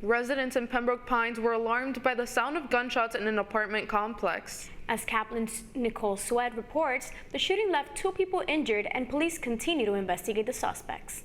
Residents in Pembroke Pines were alarmed by the sound of gunshots in an apartment complex. As Caplin's Nicole Swed reports, the shooting left 2 people injured and police continue to investigate the suspects.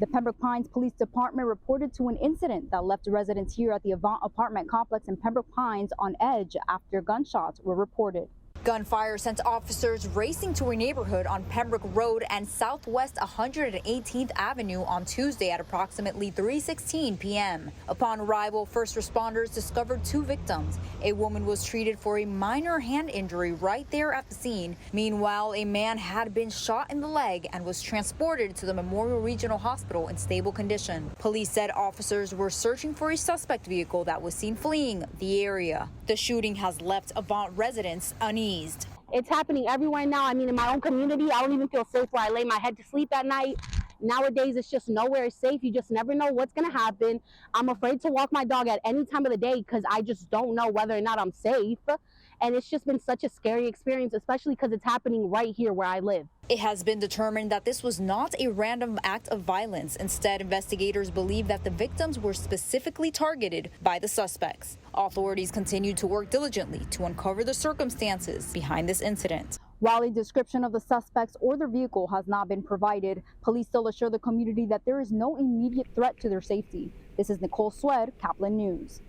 The Pembroke Pines Police Department reported to an incident that left residents here at the Avant apartment complex in Pembroke Pines on edge after gunshots were reported. Gunfire sent officers racing to a neighborhood on Pembroke Road and Southwest 118th Avenue on Tuesday at approximately 3:16 p.m. Upon arrival, first responders discovered 2 victims. A woman was treated for a minor hand injury right there at the scene. Meanwhile, a man had been shot in the leg and was transported to the Memorial Regional Hospital in stable condition. Police said officers were searching for a suspect vehicle that was seen fleeing the area. The shooting has left Avant residents uneasy. It's happening everywhere now. I mean, in my own community, I don't even feel safe where I lay my head to sleep at night. Nowadays, it's just nowhere safe. You just never know what's going to happen. I'm afraid to walk my dog at any time of the day because I just don't know whether or not I'm safe. And it's just been such a scary experience, especially because it's happening right here where I live. It has been determined that this was not a random act of violence. Instead, investigators believe that the victims were specifically targeted by the suspects. Authorities continue to work diligently to uncover the circumstances behind this incident. While a description of the suspects or their vehicle has not been provided, police still assure the community that there is no immediate threat to their safety. This is Nicole Swed, Caplin News.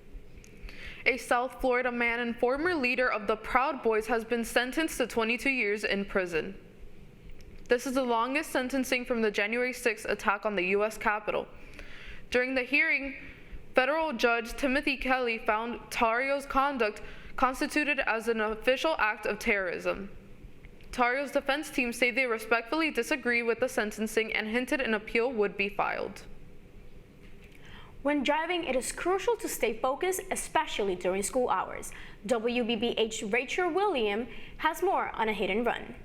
A South Florida man and former leader of the Proud Boys has been sentenced to 22 years in prison. This is the longest sentencing from the January 6th attack on the U.S. Capitol. During the hearing, federal judge Timothy Kelly found Tarrio's conduct constituted as an official act of terrorism. Tarrio's defense team say they respectfully disagree with the sentencing and hinted an appeal would be filed. When driving, it is crucial to stay focused, especially during school hours. WBBH Rachel William has more on a hit and run.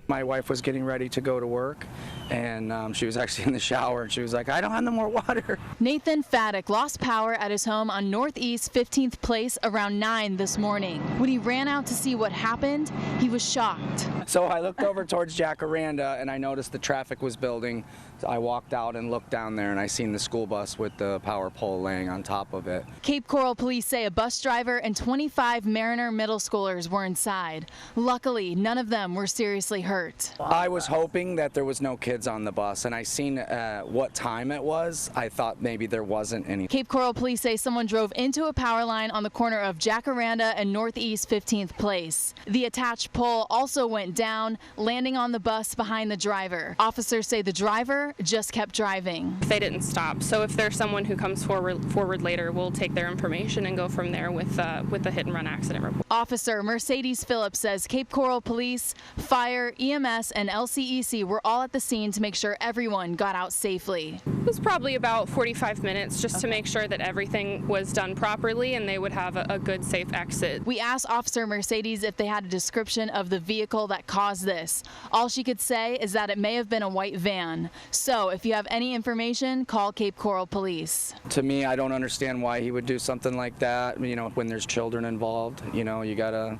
My wife was getting ready to go to work, and she was actually in the shower, and she was like, I don't have no more water. Nathan Faddick lost power at his home on Northeast 15th Place around 9 this morning. When he ran out to see what happened, he was shocked. So I looked over towards Jacaranda, and I noticed the traffic was building. So I walked out and looked down there, and I seen the school bus with the power pole laying on top of it. Cape Coral police say a bus driver and 25 Mariner middle schoolers were inside. Luckily, none of them were seriously hurt. I was hoping that there was no kids on the bus, and I seen what time it was. I thought maybe there wasn't any. Cape Coral police say someone drove into a power line on the corner of Jacaranda and Northeast 15th Place. The attached pole also went down, landing on the bus behind the driver. Officers say the driver just kept driving. They didn't stop, so if there's someone who comes forward later, we'll take their information and go from there with the hit and run accident report. Officer Mercedes Phillips says Cape Coral Police, Fire, EMS, and LCEC were all at the scene to make sure everyone got out safely. It was probably about 45 minutes just to make sure that everything was done properly and they would have a good, safe exit. We asked Officer Mercedes if they had a description of the vehicle that caused this. All she could say is that it may have been a white van. So if you have any information, call Cape Coral Police. To me, I don't understand why he would do something like that. You know, when there's children involved, you know, you gotta,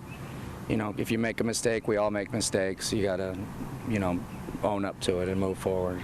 you know, if you make a mistake, we all make mistakes. You gotta, you know, own up to it and move forward.